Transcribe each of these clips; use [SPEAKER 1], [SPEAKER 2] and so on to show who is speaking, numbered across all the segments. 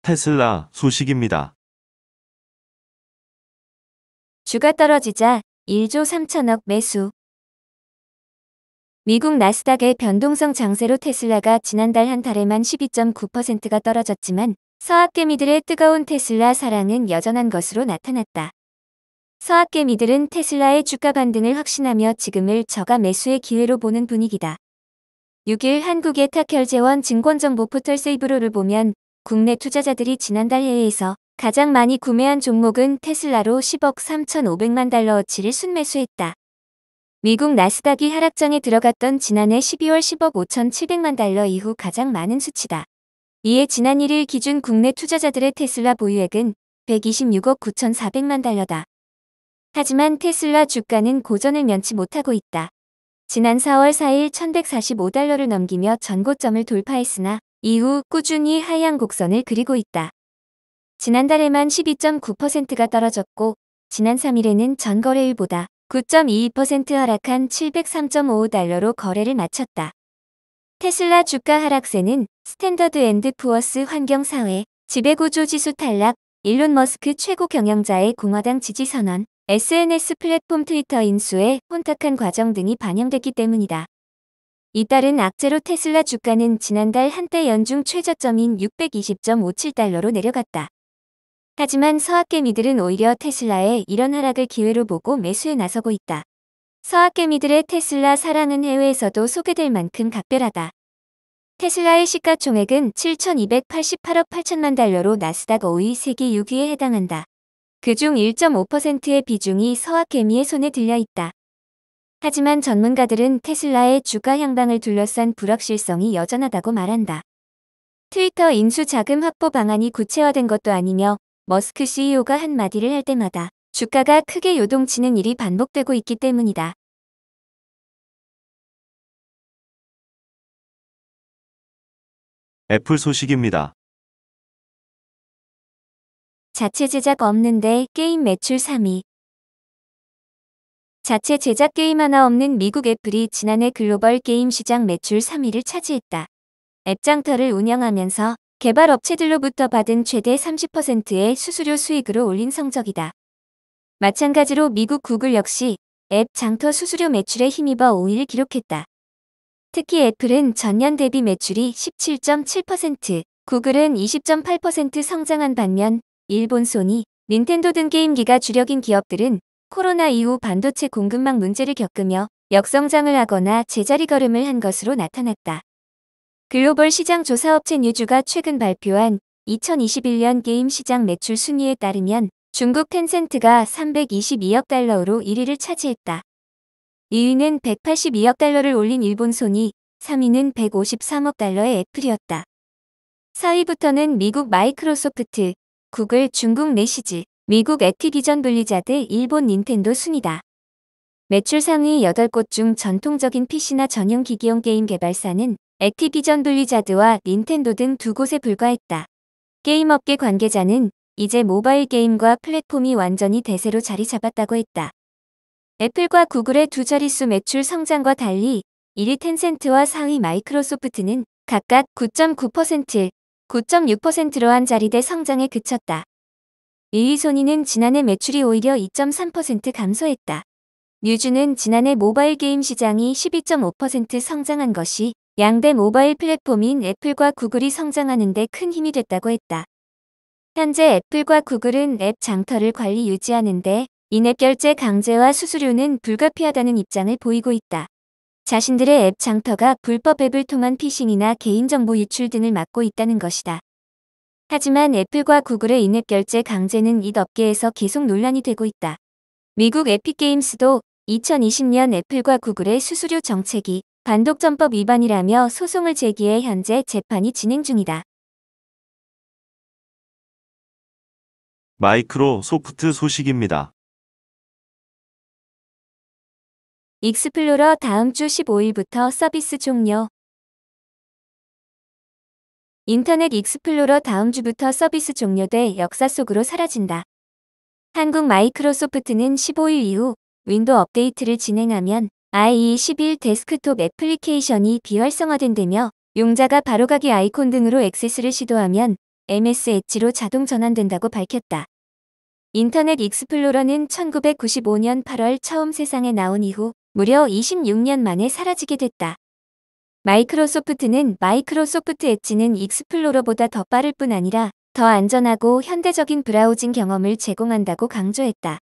[SPEAKER 1] 테슬라 소식입니다.
[SPEAKER 2] 주가 떨어지자 1조 3천억 매수. 미국 나스닥의 변동성 장세로 테슬라가 지난달 한 달에만 12.9%가 떨어졌지만 서학개미들의 뜨거운 테슬라 사랑은 여전한 것으로 나타났다. 서학개미들은 테슬라의 주가 반등을 확신하며 지금을 저가 매수의 기회로 보는 분위기다. 6일 한국의 탁혈재원 증권정보 포털 세이브로를 보면 국내 투자자들이 지난달 해외에서 가장 많이 구매한 종목은 테슬라로 10억 3,500만 달러어치를 순매수했다. 미국 나스닥이 하락장에 들어갔던 지난해 12월 10억 5,700만 달러 이후 가장 많은 수치다. 이에 지난 1일 기준 국내 투자자들의 테슬라 보유액은 126억 9,400만 달러다. 하지만 테슬라 주가는 고전을 면치 못하고 있다. 지난 4월 4일 1,145달러를 넘기며 전고점을 돌파했으나 이후 꾸준히 하향 곡선을 그리고 있다. 지난달에만 12.9%가 떨어졌고 지난 3일에는 전 거래일보다 9.22% 하락한 703.55달러로 거래를 마쳤다. 테슬라 주가 하락세는 스탠더드 앤드 푸어스 환경사회, 지배구조 지수 탈락, 일론 머스크 최고 경영자의 공화당 지지 선언, SNS 플랫폼 트위터 인수에 혼탁한 과정 등이 반영됐기 때문이다. 이따른 악재로 테슬라 주가는 지난달 한때 연중 최저점인 620.57달러로 내려갔다. 하지만 서학개미들은 오히려 테슬라의 이런 하락을 기회로 보고 매수에 나서고 있다. 서학개미들의 테슬라 사랑은 해외에서도 소개될 만큼 각별하다. 테슬라의 시가총액은 7,288억 8천만 달러로 나스닥 5위 세계 6위에 해당한다. 그중 1.5%의 비중이 서학개미의 손에 들려 있다. 하지만 전문가들은 테슬라의 주가 향방을 둘러싼 불확실성이 여전하다고 말한다. 트위터 인수 자금 확보 방안이 구체화된 것도 아니며 머스크 CEO가 한마디를 할 때마다 주가가 크게 요동치는 일이 반복되고 있기 때문이다.
[SPEAKER 1] 애플 소식입니다.
[SPEAKER 2] 자체 제작 없는데 게임 매출 3위. 자체 제작 게임 하나 없는 미국 애플이 지난해 글로벌 게임 시장 매출 3위를 차지했다. 앱 장터를 운영하면서 개발 업체들로부터 받은 최대 30%의 수수료 수익으로 올린 성적이다. 마찬가지로 미국 구글 역시 앱 장터 수수료 매출에 힘입어 5위를 기록했다. 특히 애플은 전년 대비 매출이 17.7%, 구글은 20.8% 성장한 반면 일본 소니, 닌텐도 등 게임기가 주력인 기업들은 코로나 이후 반도체 공급망 문제를 겪으며 역성장을 하거나 제자리 걸음을 한 것으로 나타났다. 글로벌 시장 조사업체 뉴주가 최근 발표한 2021년 게임 시장 매출 순위에 따르면 중국 텐센트가 322억 달러로 1위를 차지했다. 2위는 182억 달러를 올린 일본 소니, 3위는 153억 달러의 애플이었다. 4위부터는 미국 마이크로소프트, 구글, 중국 내시즈, 미국 액티비전 블리자드, 일본 닌텐도 순이다. 매출 상위 8곳 중 전통적인 PC나 전용 기기용 게임 개발사는 액티비전 블리자드와 닌텐도 등 2곳에 불과했다. 게임업계 관계자는 이제 모바일 게임과 플랫폼이 완전히 대세로 자리 잡았다고 했다. 애플과 구글의 두 자릿수 매출 성장과 달리 1위 텐센트와 4위 마이크로소프트는 각각 9.9%, 9.6%로 한 자리대 성장에 그쳤다. 2위 소니는 지난해 매출이 오히려 2.3% 감소했다. 뉴주는 지난해 모바일 게임 시장이 12.5% 성장한 것이 양대 모바일 플랫폼인 애플과 구글이 성장하는 데 큰 힘이 됐다고 했다. 현재 애플과 구글은 앱 장터를 관리 유지하는 데 인앱 결제 강제와 수수료는 불가피하다는 입장을 보이고 있다. 자신들의 앱 장터가 불법 앱을 통한 피싱이나 개인정보 유출 등을 막고 있다는 것이다. 하지만 애플과 구글의 인앱 결제 강제는 이 업계에서 계속 논란이 되고 있다. 미국 에픽게임스도 2020년 애플과 구글의 수수료 정책이 반독점법 위반이라며 소송을 제기해 현재 재판이 진행 중이다.
[SPEAKER 1] 마이크로소프트 소식입니다.
[SPEAKER 2] 익스플로러 다음 주 15일부터 서비스 종료. 인터넷 익스플로러 다음 주부터 서비스 종료돼 역사 속으로 사라진다. 한국 마이크로소프트는 15일 이후 윈도우 업데이트를 진행하면 IE11 데스크톱 애플리케이션이 비활성화된다며 용자가 바로가기 아이콘 등으로 액세스를 시도하면 MS 엣지로 자동 전환된다고 밝혔다. 인터넷 익스플로러는 1995년 8월 처음 세상에 나온 이후 무려 26년 만에 사라지게 됐다. 마이크로소프트는 마이크로소프트 엣지는 익스플로러보다 더 빠를 뿐 아니라 더 안전하고 현대적인 브라우징 경험을 제공한다고 강조했다.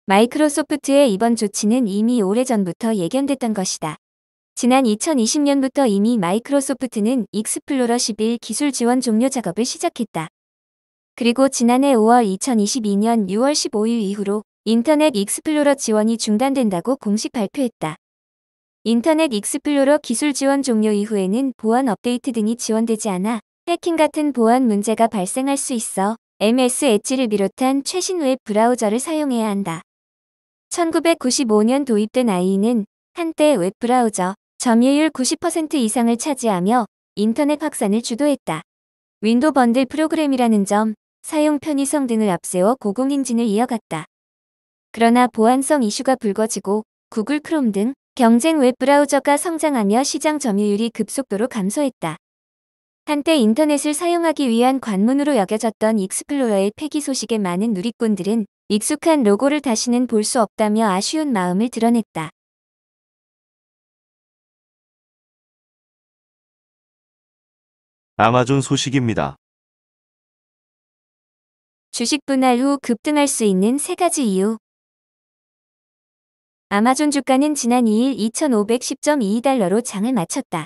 [SPEAKER 2] 마이크로소프트의 이번 조치는 이미 오래전부터 예견됐던 것이다. 지난 2020년부터 이미 마이크로소프트는 익스플로러 11 기술 지원 종료 작업을 시작했다. 그리고 지난해 5월 2022년 6월 15일 이후로 인터넷 익스플로러 지원이 중단된다고 공식 발표했다. 인터넷 익스플로러 기술 지원 종료 이후에는 보안 업데이트 등이 지원되지 않아 해킹 같은 보안 문제가 발생할 수 있어 MS 엣지를 비롯한 최신 웹 브라우저를 사용해야 한다. 1995년 도입된 IE는 한때 웹 브라우저 점유율 90% 이상을 차지하며 인터넷 확산을 주도했다. 윈도우 번들 프로그램이라는 점, 사용 편의성 등을 앞세워 고공행진을 이어갔다. 그러나 보안성 이슈가 불거지고 구글 크롬 등 경쟁 웹 브라우저가 성장하며 시장 점유율이 급속도로 감소했다. 한때 인터넷을 사용하기 위한 관문으로 여겨졌던 익스플로러의 폐기 소식에 많은 누리꾼들은 익숙한 로고를 다시는 볼 수 없다며 아쉬운 마음을 드러냈다.
[SPEAKER 1] 아마존 소식입니다.
[SPEAKER 2] 주식 분할 후 급등할 수 있는 3가지 이유. 아마존 주가는 지난 2일 2,510.22달러로 장을 마쳤다.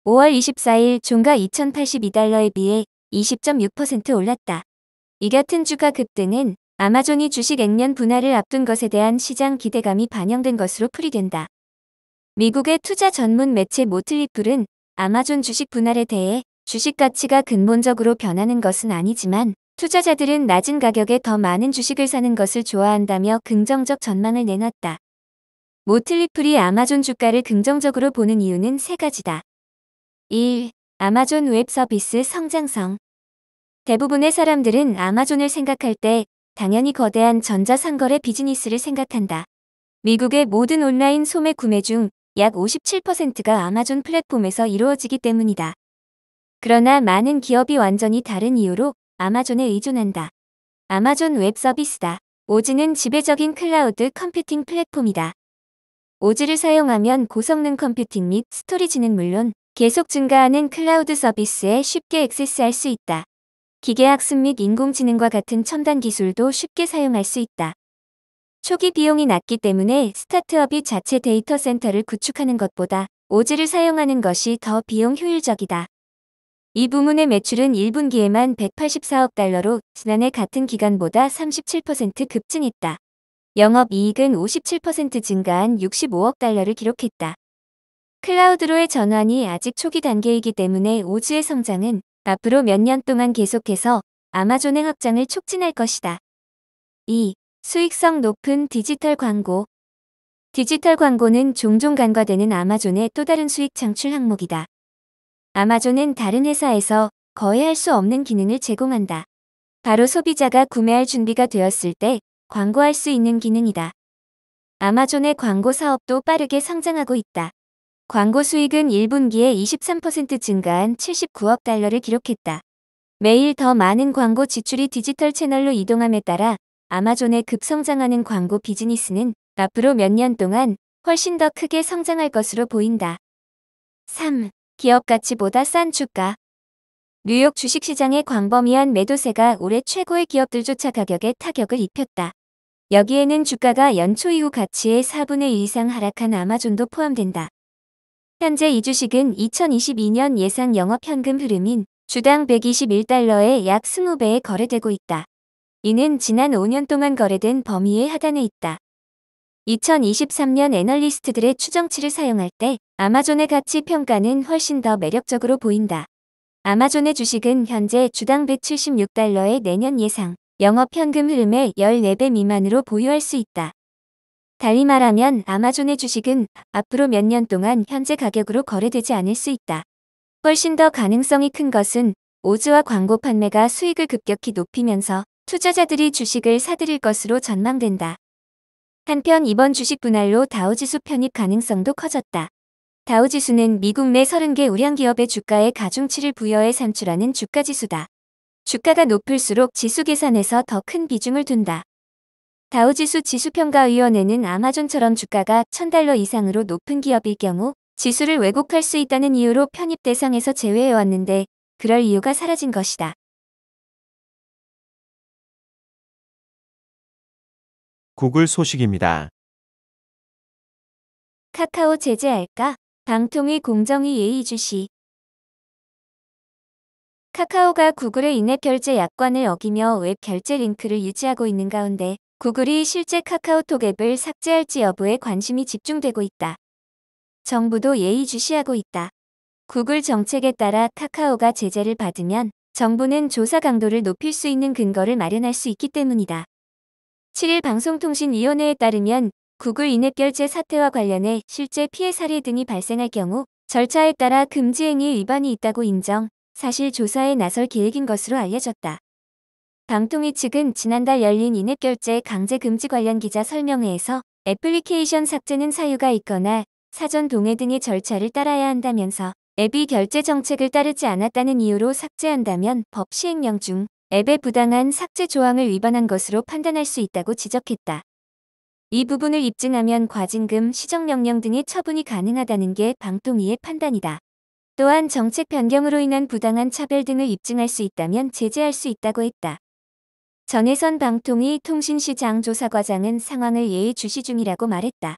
[SPEAKER 2] 5월 24일 종가 2,082달러에 비해 20.6% 올랐다. 이 같은 주가 급등은 아마존이 주식 액면 분할을 앞둔 것에 대한 시장 기대감이 반영된 것으로 풀이된다. 미국의 투자 전문 매체 모틀리풀은 아마존 주식 분할에 대해 주식 가치가 근본적으로 변하는 것은 아니지만 투자자들은 낮은 가격에 더 많은 주식을 사는 것을 좋아한다며 긍정적 전망을 내놨다. 모틀리풀이 아마존 주가를 긍정적으로 보는 이유는 3가지다. 1. 아마존 웹 서비스 성장성. 대부분의 사람들은 아마존을 생각할 때 당연히 거대한 전자상거래 비즈니스를 생각한다. 미국의 모든 온라인 소매 구매 중 약 57%가 아마존 플랫폼에서 이루어지기 때문이다. 그러나 많은 기업이 완전히 다른 이유로 아마존에 의존한다. 아마존 웹 서비스다. 오즈는 지배적인 클라우드 컴퓨팅 플랫폼이다. 오즈를 사용하면 고성능 컴퓨팅 및 스토리지는 물론 계속 증가하는 클라우드 서비스에 쉽게 액세스할 수 있다. 기계학습 및 인공지능과 같은 첨단 기술도 쉽게 사용할 수 있다. 초기 비용이 낮기 때문에 스타트업이 자체 데이터 센터를 구축하는 것보다 오즈를 사용하는 것이 더 비용 효율적이다. 이 부문의 매출은 1분기에만 184억 달러로 지난해 같은 기간보다 37% 급증했다. 영업이익은 57% 증가한 65억 달러를 기록했다. 클라우드로의 전환이 아직 초기 단계이기 때문에 오즈의 성장은 앞으로 몇 년 동안 계속해서 아마존의 확장을 촉진할 것이다. 2. 수익성 높은 디지털 광고. 디지털 광고는 종종 간과되는 아마존의 또 다른 수익 창출 항목이다. 아마존은 다른 회사에서 거의 할 수 없는 기능을 제공한다. 바로 소비자가 구매할 준비가 되었을 때 광고할 수 있는 기능이다. 아마존의 광고 사업도 빠르게 성장하고 있다. 광고 수익은 1분기에 23% 증가한 79억 달러를 기록했다. 매일 더 많은 광고 지출이 디지털 채널로 이동함에 따라 아마존의 급성장하는 광고 비즈니스는 앞으로 몇 년 동안 훨씬 더 크게 성장할 것으로 보인다. 3. 기업 가치보다 싼 주가. 뉴욕 주식시장의 광범위한 매도세가 올해 최고의 기업들조차 가격에 타격을 입혔다. 여기에는 주가가 연초 이후 가치의 4분의 1 이상 하락한 아마존도 포함된다. 현재 이 주식은 2022년 예상 영업현금 흐름인 주당 121달러에 약 20배에 거래되고 있다. 이는 지난 5년 동안 거래된 범위의 하단에 있다. 2023년 애널리스트들의 추정치를 사용할 때 아마존의 가치 평가는 훨씬 더 매력적으로 보인다. 아마존의 주식은 현재 주당 176달러의 내년 예상 영업현금 흐름의 14배 미만으로 보유할 수 있다. 달리 말하면 아마존의 주식은 앞으로 몇 년 동안 현재 가격으로 거래되지 않을 수 있다. 훨씬 더 가능성이 큰 것은 오즈와 광고 판매가 수익을 급격히 높이면서 투자자들이 주식을 사들일 것으로 전망된다. 한편 이번 주식 분할로 다우지수 편입 가능성도 커졌다. 다우지수는 미국 내 30개 우량 기업의 주가에 가중치를 부여해 산출하는 주가지수다. 주가가 높을수록 지수 계산에서 더 큰 비중을 둔다. 다우지수 지수평가위원회는 아마존처럼 주가가 $1000 이상으로 높은 기업일 경우 지수를 왜곡할 수 있다는 이유로 편입 대상에서 제외해왔는데 그럴 이유가 사라진 것이다.
[SPEAKER 3] 구글 소식입니다.
[SPEAKER 2] 카카오 제재할까? 방통위 공정위 예의주시. 카카오가 구글의 인앱 결제 약관을 어기며 웹 결제 링크를 유지하고 있는 가운데 구글이 실제 카카오톡 앱을 삭제할지 여부에 관심이 집중되고 있다. 정부도 예의주시하고 있다. 구글 정책에 따라 카카오가 제재를 받으면 정부는 조사 강도를 높일 수 있는 근거를 마련할 수 있기 때문이다. 7일 방송통신위원회에 따르면 구글 인앱 결제 사태와 관련해 실제 피해 사례 등이 발생할 경우 절차에 따라 금지 행위 위반이 있다고 인정, 사실 조사에 나설 계획인 것으로 알려졌다. 방통위 측은 지난달 열린 인앱 결제 강제 금지 관련 기자 설명회에서 애플리케이션 삭제는 사유가 있거나 사전 동의 등의 절차를 따라야 한다면서 앱이 결제 정책을 따르지 않았다는 이유로 삭제한다면 법 시행령 중 앱의 부당한 삭제 조항을 위반한 것으로 판단할 수 있다고 지적했다. 이 부분을 입증하면 과징금, 시정명령 등의 처분이 가능하다는 게 방통위의 판단이다. 또한 정책 변경으로 인한 부당한 차별 등을 입증할 수 있다면 제재할 수 있다고 했다. 전혜선 방통위 통신시장 조사과장은 상황을 예의주시 중이라고 말했다.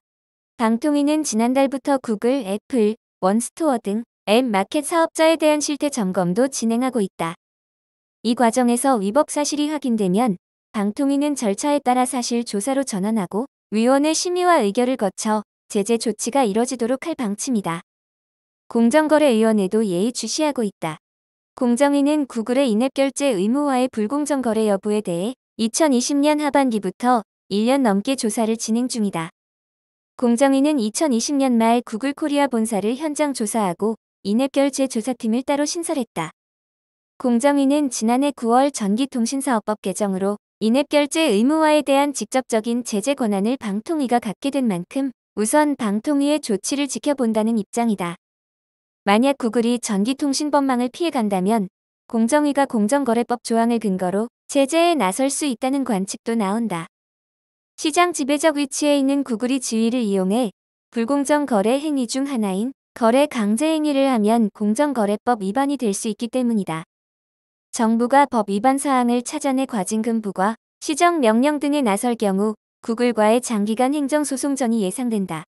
[SPEAKER 2] 방통위는 지난달부터 구글, 애플, 원스토어 등 앱 마켓 사업자에 대한 실태 점검도 진행하고 있다. 이 과정에서 위법 사실이 확인되면 방통위는 절차에 따라 사실 조사로 전환하고 위원회 심의와 의결을 거쳐 제재 조치가 이뤄지도록 할 방침이다. 공정거래위원회도 예의주시하고 있다. 공정위는 구글의 인앱 결제 의무화의 불공정 거래 여부에 대해 2020년 하반기부터 1년 넘게 조사를 진행 중이다. 공정위는 2020년 말 구글 코리아 본사를 현장 조사하고 인앱 결제 조사팀을 따로 신설했다. 공정위는 지난해 9월 전기통신사업법 개정으로 인앱 결제 의무화에 대한 직접적인 제재 권한을 방통위가 갖게 된 만큼 우선 방통위의 조치를 지켜본다는 입장이다. 만약 구글이 전기통신법망을 피해간다면 공정위가 공정거래법 조항을 근거로 제재에 나설 수 있다는 관측도 나온다. 시장 지배적 위치에 있는 구글이 지위를 이용해 불공정 거래 행위 중 하나인 거래 강제 행위를 하면 공정거래법 위반이 될 수 있기 때문이다. 정부가 법 위반 사항을 찾아내 과징금 부과, 시정 명령 등에 나설 경우 구글과의 장기간 행정소송전이 예상된다.